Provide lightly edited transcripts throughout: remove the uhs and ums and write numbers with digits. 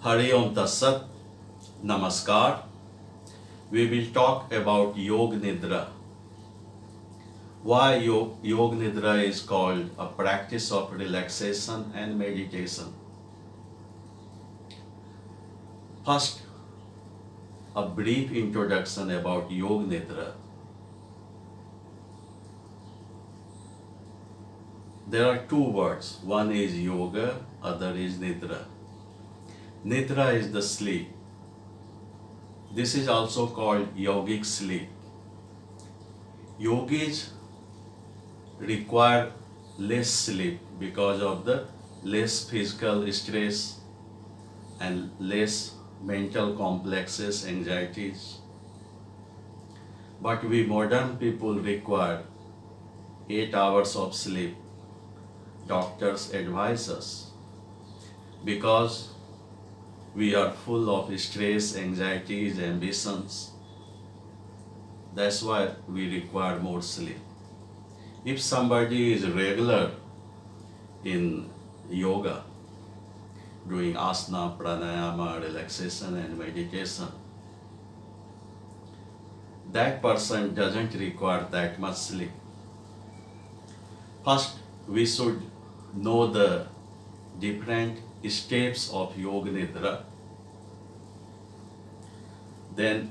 Hari Om Tassat, Namaskar. We will talk about Yoga Nidra. Why Yoga Nidra is called a practice of relaxation and meditation. First, a brief introduction about Yoga Nidra. There are two words. One is yoga, other is nidra. Nidra is the sleep. This is also called yogic sleep. Yogis require less sleep because of the less physical stress and less mental complexes, anxieties. But we modern people require 8 hours of sleep. Doctors advise us because we are full of stress, anxieties, ambitions. That's why we require more sleep. If somebody is regular in yoga, doing asana, pranayama, relaxation and meditation, that person doesn't require that much sleep. First, we should know the different steps of Yoga Nidra. Then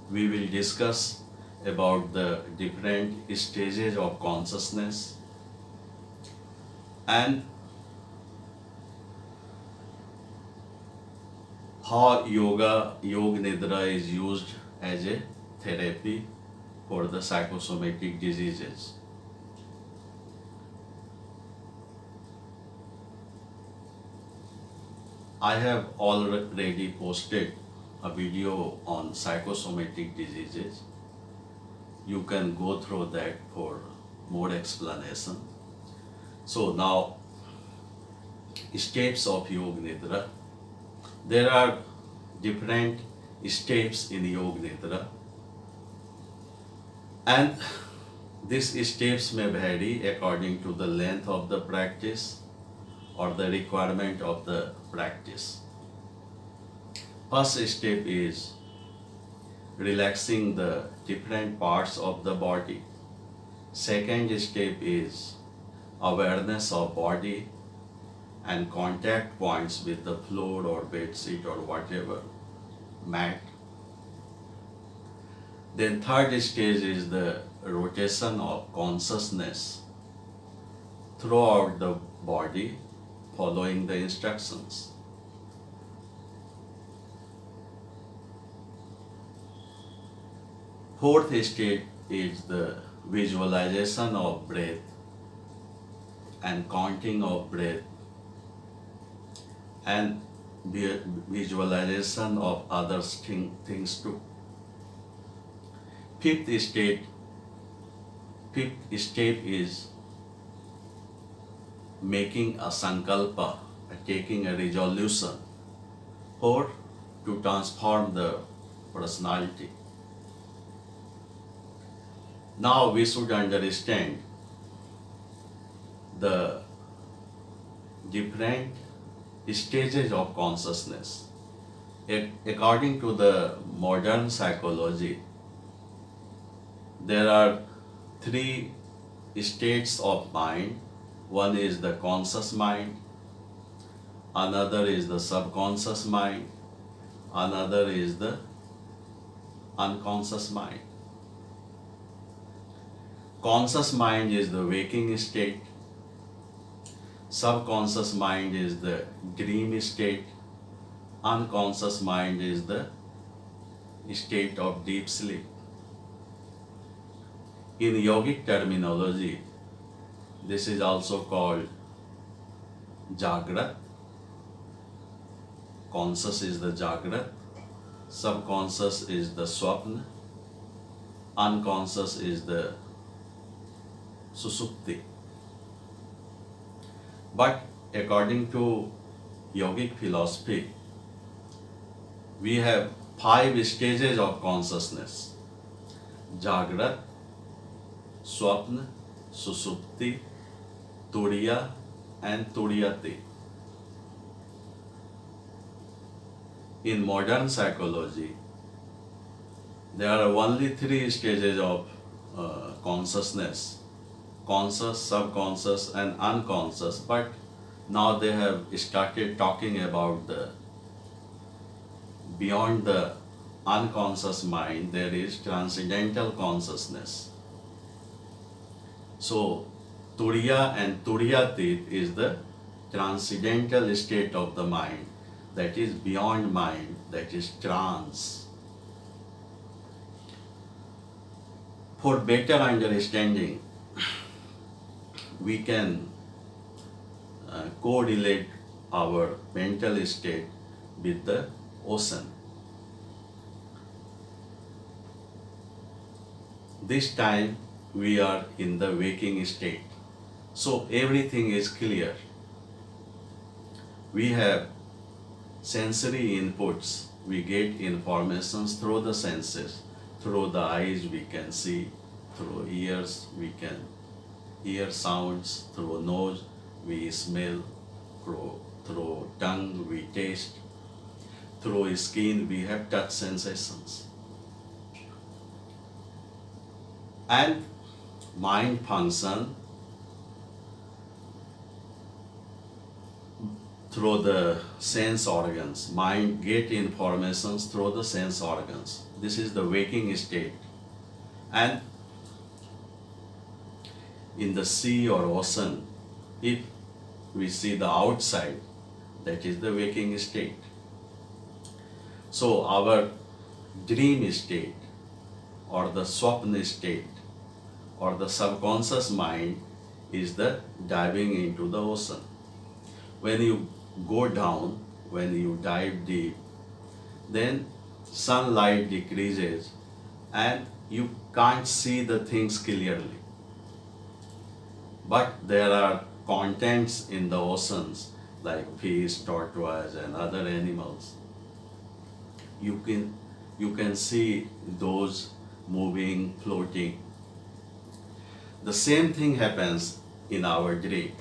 we will discuss about the different stages of consciousness and how Yoga Nidra is used as a therapy for the psychosomatic diseases. I have already posted a video on psychosomatic diseases. You can go through that for more explanation. So now, steps of Yoga Nidra. There are different steps in Yoga Nidra, and these steps may vary according to the length of the practice or the requirement of the practice. First step is relaxing the different parts of the body. Second step is awareness of body and contact points with the floor or bed sheet or whatever, mat. Then third stage is the rotation of consciousness throughout the body, following the instructions. Fourth stage is the visualization of breath and counting of breath and visualization of other things too. Fifth step is making a sankalpa, taking a resolution or to transform the personality. Now we should understand the different stages of consciousness. According to the modern psychology, there are 3 states of mind. One is the conscious mind, another is the subconscious mind, another is the unconscious mind. Conscious mind is the waking state, subconscious mind is the dream state, unconscious mind is the state of deep sleep. In yogic terminology, this is also called Jagrat. Conscious is the Jagrat, subconscious is the Swapna, unconscious is the Susupti. But according to yogic philosophy, we have 5 stages of consciousness: Jagrat, Swapna, Susupti, Turiya and Turiyati. in modern psychology, there are only three stages of consciousness: conscious, subconscious, and unconscious. But now they have started talking about the beyond the unconscious mind, there is transcendental consciousness. So, Turiya and Turiyatit is the transcendental state of the mind, that is beyond mind, that is trance. For better understanding, we can correlate our mental state with the ocean. This time we are in the waking state, so everything is clear. We have sensory inputs, we get informations through the senses. Through the eyes we can see, through ears we can hear sounds, through nose we smell, through tongue we taste, through skin we have touch sensations. And mind function through the sense organs. Mind get informations through the sense organs. This is the waking state. And in the sea or ocean, if we see the outside, that is the waking state. So our dream state or the swapna state or the subconscious mind is the diving into the ocean. When you go down, when you dive deep, then sunlight decreases and you can't see the things clearly. But there are contents in the oceans like fish, tortoise and other animals. You can see those moving, floating. The same thing happens in our dream.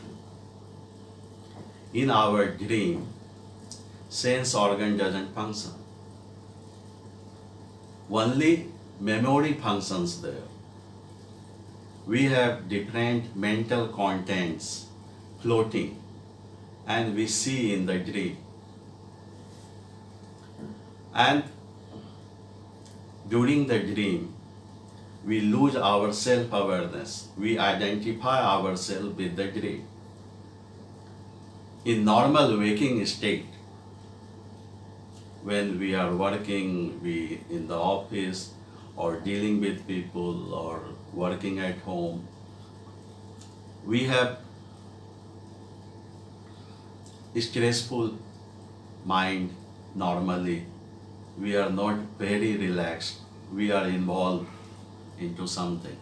In our dream, sense organ doesn't function. Only memory functions there. We have different mental contents floating and we see in the dream. And during the dream, we lose our self-awareness. We identify ourselves with the dream. In normal waking state, when we are working, we in the office or dealing with people or working at home, we have stressful mind normally. We are not very relaxed. We are involved into something.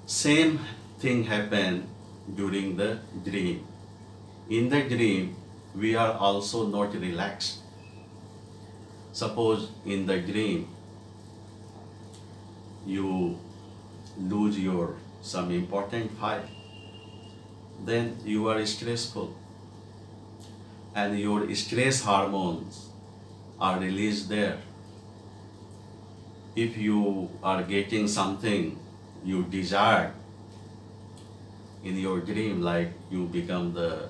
Same thing happened during the dream. In the dream, we are also not relaxed. Suppose in the dream, you lose your some important file, then you are stressful and your stress hormones are released there. If you are getting something you desire in your dream, like you become the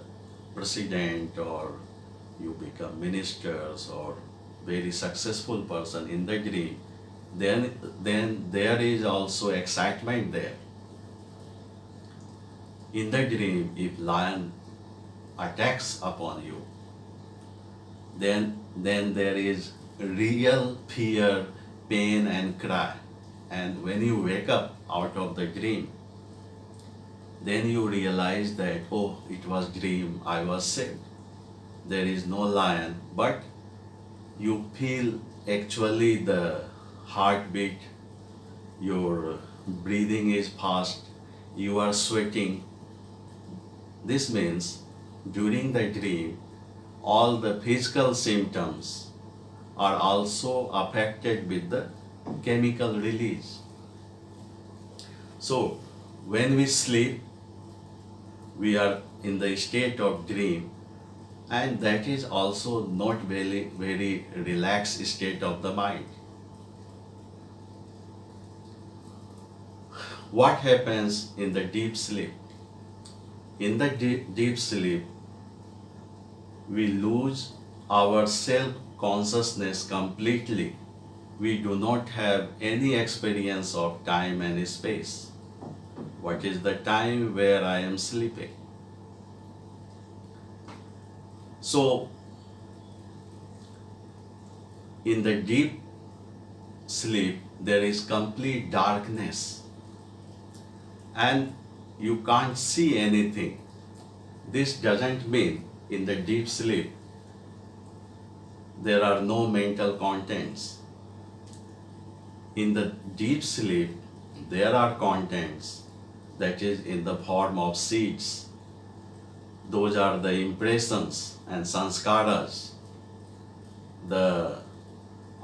president or you become ministers or very successful person in the dream, then there is also excitement there. In the dream, if lion attacks upon you, then there is real fear, pain and cry. And when you wake up out of the dream, then you realize that, oh, it was dream, I was sick. There is no lion, but you feel actually the heartbeat, your breathing is fast, you are sweating. This means during the dream, all the physical symptoms are also affected with the chemical release. So when we sleep, we are in the state of dream and that is also not very relaxed state of the mind. What happens in the deep sleep? In the deep sleep, we lose our self-consciousness completely. We do not have any experience of time and space. What is the time where I am sleeping? So, in the deep sleep, there is complete darkness and you can't see anything. This doesn't mean in the deep sleep there are no mental contents. In the deep sleep, there are contents, that is in the form of seeds. Those are the impressions and sanskaras,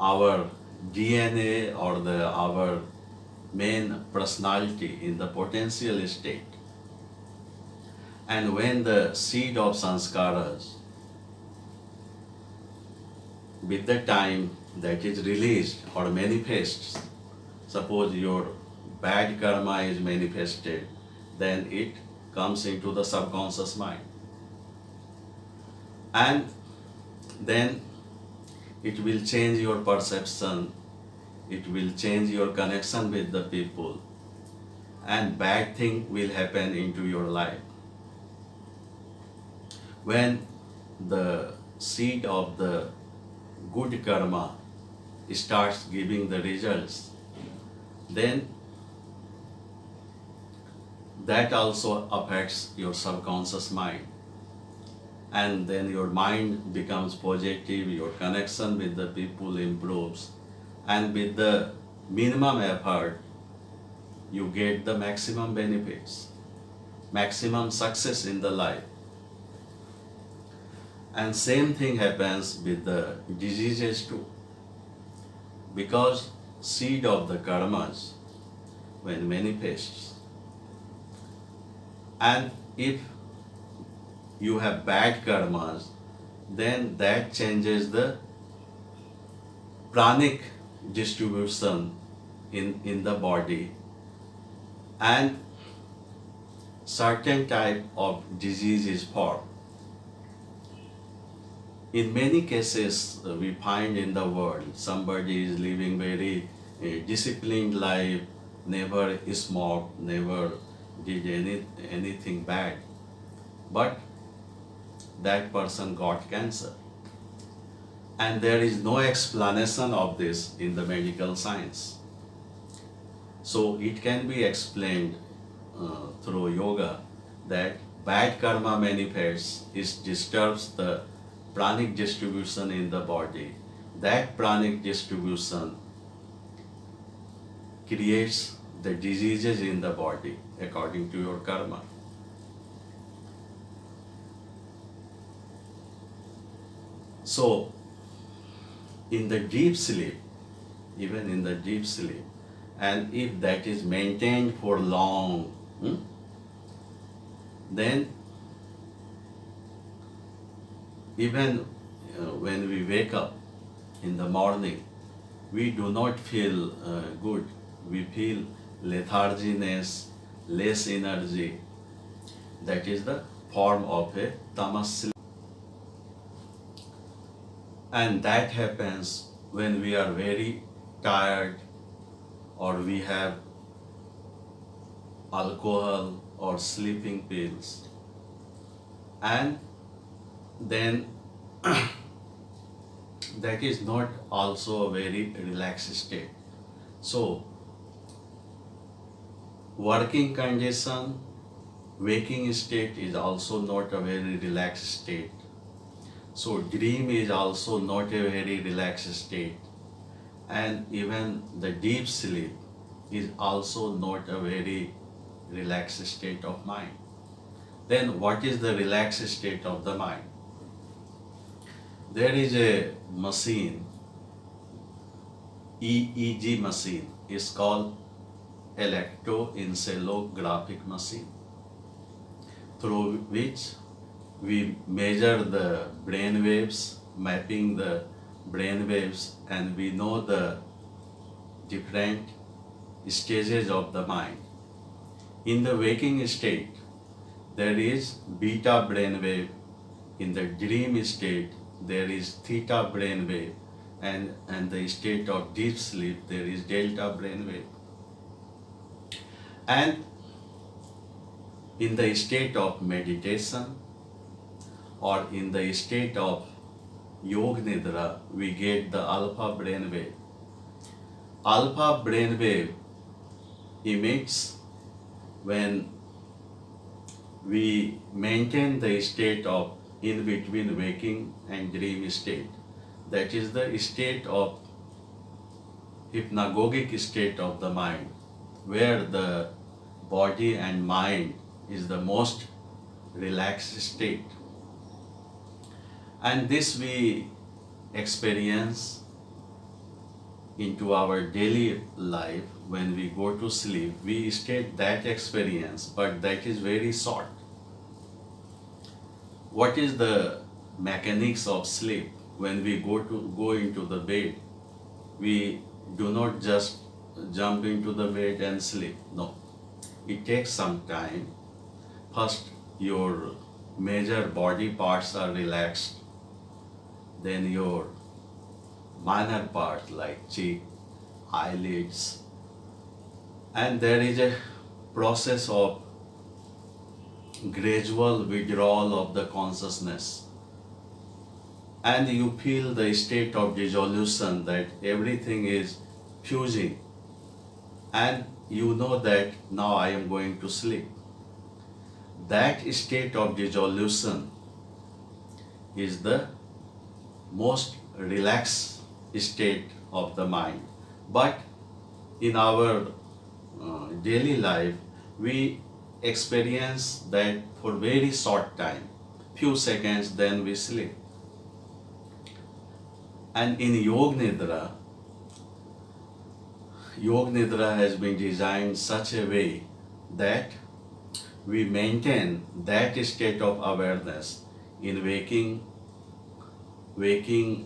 our DNA or our main personality in the potential state. And when the seed of sanskaras, with the time that is released or manifests, suppose your bad karma is manifested, then it comes into the subconscious mind. And then it will change your perception, it will change your connection with the people, and bad thing will happen into your life. When the seed of the good karma starts giving the results, then that also affects your subconscious mind. And then your mind becomes positive, your connection with the people improves, and with the minimum effort, you get the maximum benefits, maximum success in the life. And same thing happens with the diseases too. Because seed of the karmas, when manifests, and if you have bad karmas, then that changes the pranic distribution in the body, and certain type of disease is formed. In many cases, we find in the world, somebody is living very disciplined life, never smoked, never did anything bad, but that person got cancer. And there is no explanation of this in the medical science. So it can be explained through yoga that bad karma manifests, it disturbs the pranic distribution in the body. That pranic distribution creates the diseases in the body according to your karma. So, in the deep sleep, even in the deep sleep, and if that is maintained for long, then even when we wake up in the morning, we do not feel good. We feel letharginess, less energy. That is the form of a tamas sleep. And that happens when we are very tired, or we have alcohol or sleeping pills, and then that is not also a very relaxed state. So, working condition, waking state is also not a very relaxed state. So, dream is also not a very relaxed state. And even the deep sleep is also not a very relaxed state of mind. Then what is the relaxed state of the mind? There is a machine, EEG machine, is called electroencephalographic machine, through which we measure the brain waves, mapping the brain waves, and we know the different stages of the mind. In the waking state, there is beta brainwave. In the dream state, there is theta brainwave. And the state of deep sleep, there is delta brainwave. And in the state of meditation or in the state of Yoga Nidra, we get the alpha brainwave. Alpha brainwave emits when we maintain the state of in between waking and dream state. That is the state of hypnagogic state of the mind, where the body and mind is the most relaxed state. And this we experience into our daily life. When we go to sleep, we state that experience, but that is very short. What is the mechanics of sleep? When we go into the bed, we do not just jump into the bed and sleep. No, it takes some time. First, your major body parts are relaxed. Then your minor parts like cheek, eyelids, and there is a process of gradual withdrawal of the consciousness. And you feel the state of dissolution, that everything is fusing, and you know that now I am going to sleep. That state of dissolution is the most relaxed state of the mind. But in our daily life, we experience that for very short time, few seconds, then we sleep. And in Yoga Nidra has been designed such a way that we maintain that state of awareness in waking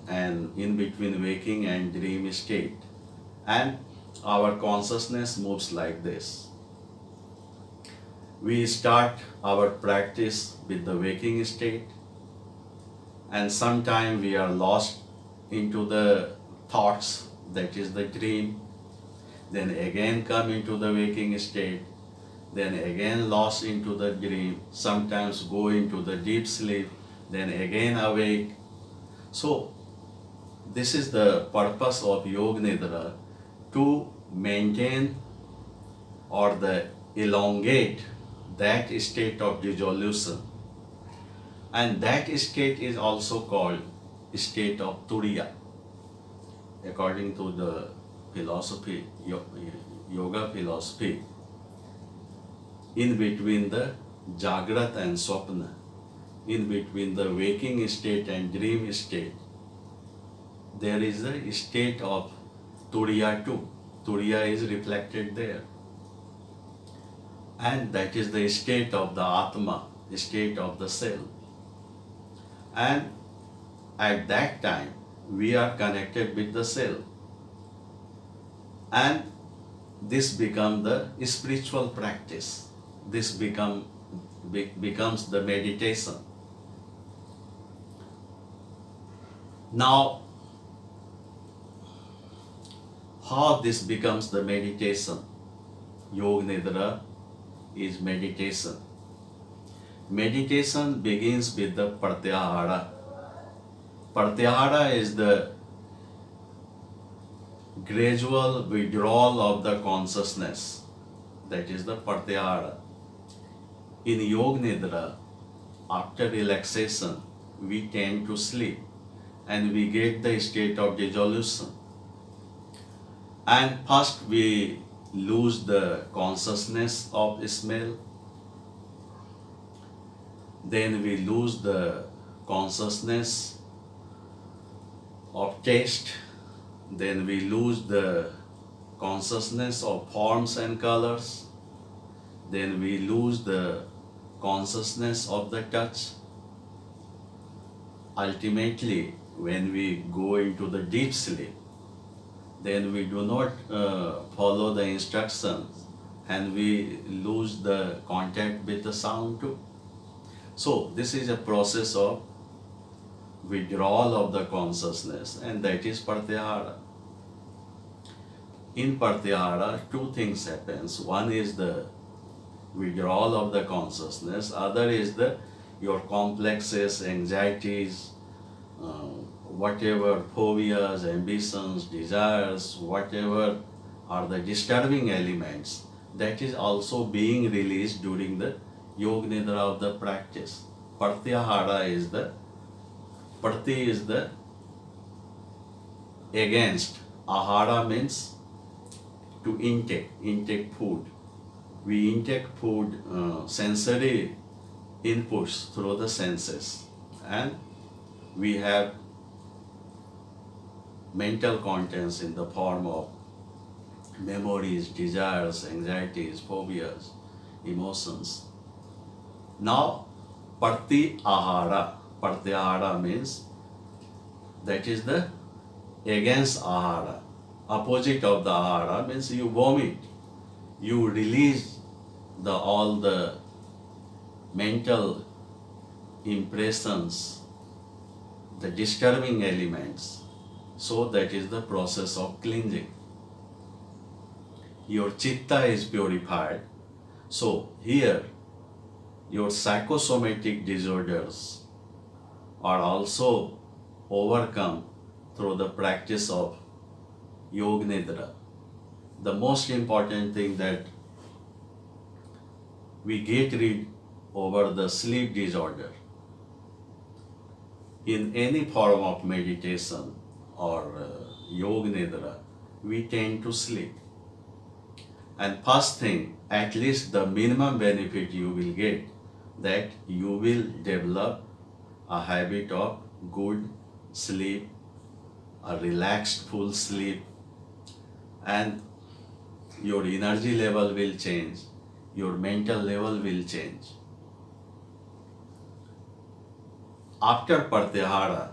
and in between waking and dream state. And our consciousness moves like this. We start our practice with the waking state, and sometimes we are lost into the thoughts, that is the dream, then again come into the waking state, then again lost into the dream, sometimes go into the deep sleep, then again awake. So this is the purpose of Yoga Nidra, to maintain or elongate that state of dissolution. And that state is also called state of Turiya, according to the philosophy, yoga philosophy. In between the Jagrat and Swapna, in between the waking state and dream state, there is a state of Turiya too. Turiya is reflected there. And that is the state of the Atma, the state of the self. And at that time, we are connected with the self. And this becomes the spiritual practice. This becomes the meditation. Now, how this becomes the meditation? Yoga Nidra is meditation. Meditation begins with the pratyahara. Pratyahara is the gradual withdrawal of the consciousness. That is the pratyahara. In Yoga Nidra, after relaxation, we tend to sleep and we get the state of dissolution. And first we lose the consciousness of smell, then we lose the consciousness of taste, then we lose the consciousness of forms and colors, then we lose the consciousness of the touch, ultimately, when we go into the deep sleep, then we do not follow the instructions and we lose the contact with the sound too. So this is a process of withdrawal of the consciousness, and that is pratyahara. In pratyahara, two things happens. One is the withdrawal of the consciousness, other is the your complexes, anxieties, whatever phobias, ambitions, desires, whatever are the disturbing elements, that is also being released during the Yognidhara of the practice. Pratyahara is the Prati is the against. Ahara means to intake food. We intake food, sensory inputs through the senses, and we have mental contents in the form of memories, desires, anxieties, phobias, emotions. Now, Pratyahara means that is the against ahara. Opposite of the ahara means you vomit. You release all the mental impressions, the disturbing elements. So that is the process of cleansing. Your chitta is purified. So here, your psychosomatic disorders are also overcome through the practice of Yognidhara. The most important thing that we get rid over the sleep disorder. In any form of meditation or Yognidhara, we tend to sleep. And first thing, at least the minimum benefit you will get, that you will develop a habit of good sleep, a relaxed full sleep, and your energy level will change, your mental level will change. After Pratyahara,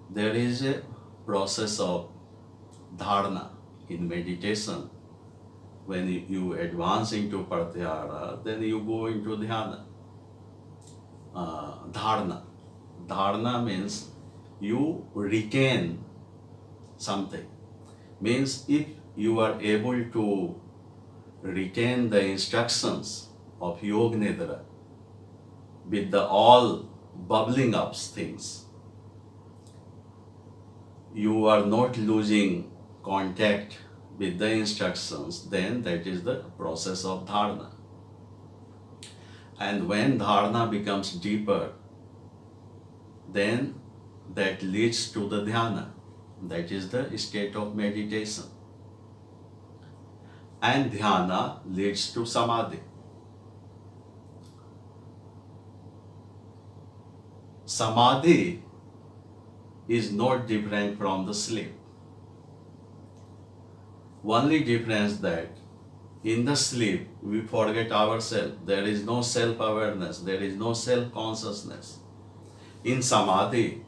there is a process of dharana in meditation. When you advance into Pratyahara, then you go into dhyana. Dharana. Dharana means you retain something. Means if you are able to retain the instructions of Yognidhara with the all bubbling up things, you are not losing contact with the instructions, then that is the process of dharana. And when dharana becomes deeper, then that leads to the dhyana, that is the state of meditation. And dhyana leads to samadhi. Samadhi is not different from the sleep. Only difference that in the sleep we forget ourselves. There is no self-awareness, there is no self-consciousness. In samadhi,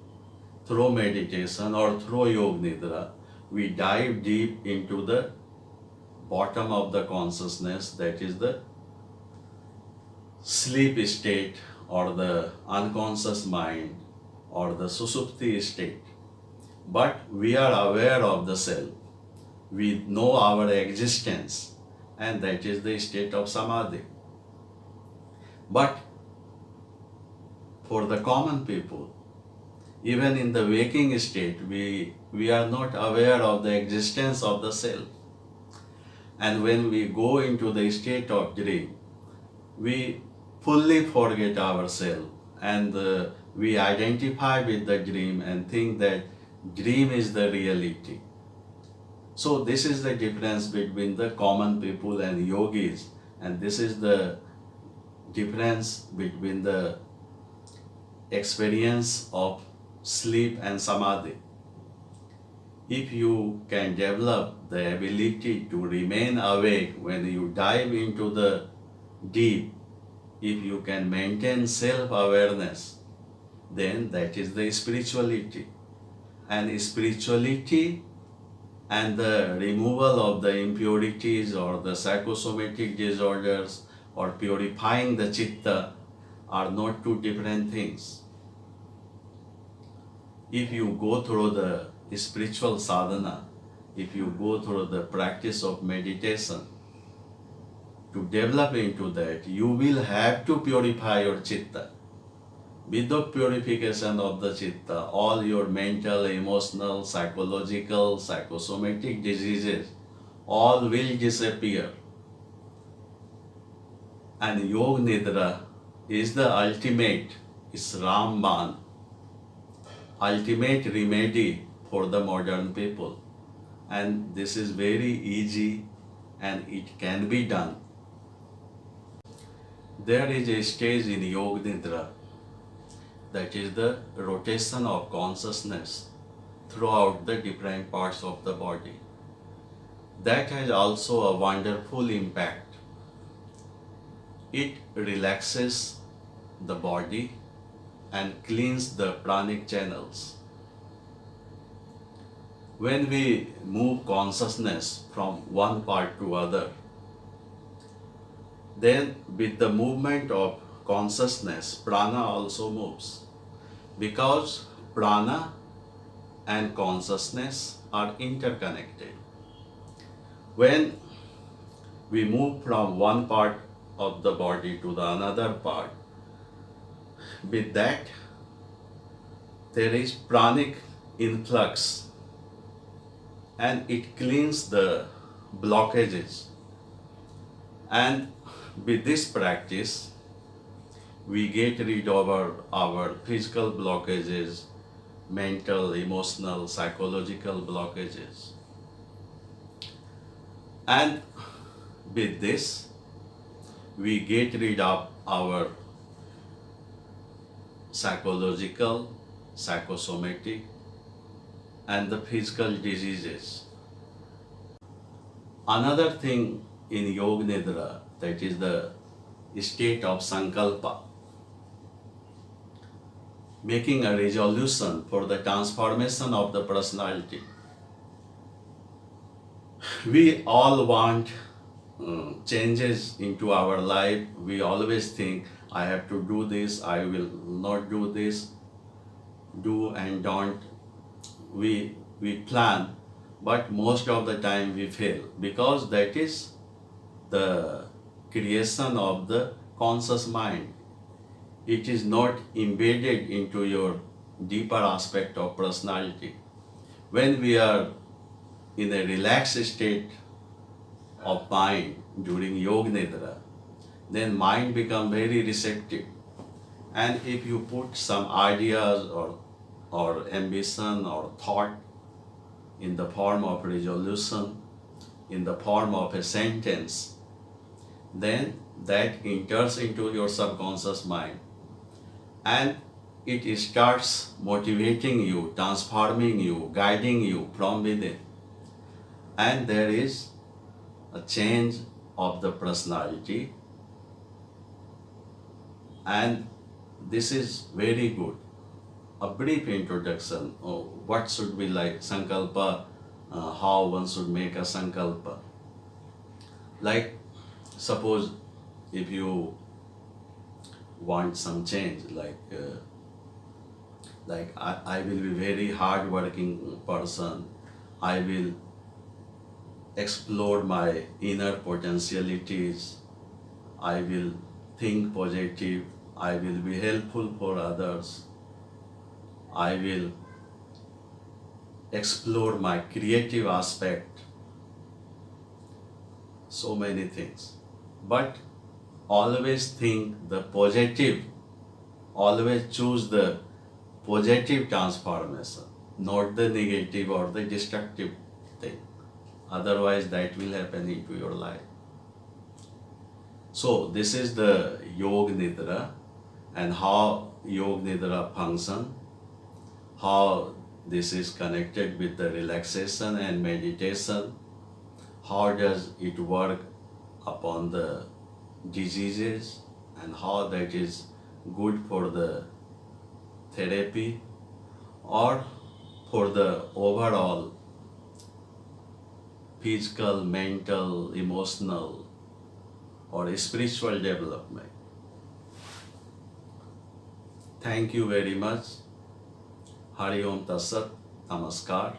through meditation or through Yognidhara, we dive deep into the bottom of the consciousness, that is the sleep state or the unconscious mind or the susupti state. But we are aware of the self. We know our existence, and that is the state of samadhi. But for the common people, even in the waking state, we are not aware of the existence of the self. And when we go into the state of dream, we fully forget ourselves, and we identify with the dream and think that dream is the reality. So this is the difference between the common people and yogis, and this is the difference between the experience of sleep and samadhi. If you can develop the ability to remain awake when you dive into the deep, if you can maintain self-awareness, then that is the spirituality. And spirituality and the removal of the impurities or the psychosomatic disorders or purifying the chitta are not two different things. If you go through the spiritual sadhana, if you go through the practice of meditation, to develop into that, you will have to purify your chitta. Without purification of the chitta, all your mental, emotional, psychological, psychosomatic diseases, all will disappear. And Yoga Nidra is the ultimate, is Ramban, ultimate remedy for the modern people. And this is very easy and it can be done. There is a stage in Yoga Nidra, that is the rotation of consciousness throughout the different parts of the body. That has also a wonderful impact. It relaxes the body and cleans the pranic channels. When we move consciousness from one part to other, then with the movement of consciousness, prana also moves. Because prana and consciousness are interconnected. When we move from one part of the body to the another part, with that there is pranic influx and it cleans the blockages. And with this practice, we get rid of our physical blockages, mental, emotional, psychological blockages. And with this, we get rid of our psychological, psychosomatic, and the physical diseases. Another thing in Yoga Nidra, that is the state of Sankalpa, making a resolution for the transformation of the personality. We all want changes into our life. We always think, I have to do this, I will not do this, do and don't. We plan, but most of the time we fail, because that is the creation of the conscious mind. It is not embedded into your deeper aspect of personality. When we are in a relaxed state of mind during Yoga Nidra, then mind becomes very receptive. And if you put some ideas or ambition or thought in the form of resolution, in the form of a sentence, then that enters into your subconscious mind and it starts motivating you, transforming you, guiding you from within. And there is a change of the personality, and this is very good. A brief introduction of what should be like Sankalpa, how one should make a Sankalpa. Like, suppose if you want some change, I will be very hard working person, I will explore my inner potentialities, I will think positive, I will be helpful for others, I will explore my creative aspect, so many things. But always think the positive, always choose the positive transformation, not the negative or the destructive thing. Otherwise that will happen into your life. So this is the Yoga Nidra and how Yoga Nidra function, how this is connected with the relaxation and meditation, how does it work upon the diseases, and how that is good for the therapy, or for the overall physical, mental, emotional, or spiritual development. Thank you very much. Hari Om Tat Sat. Namaskar.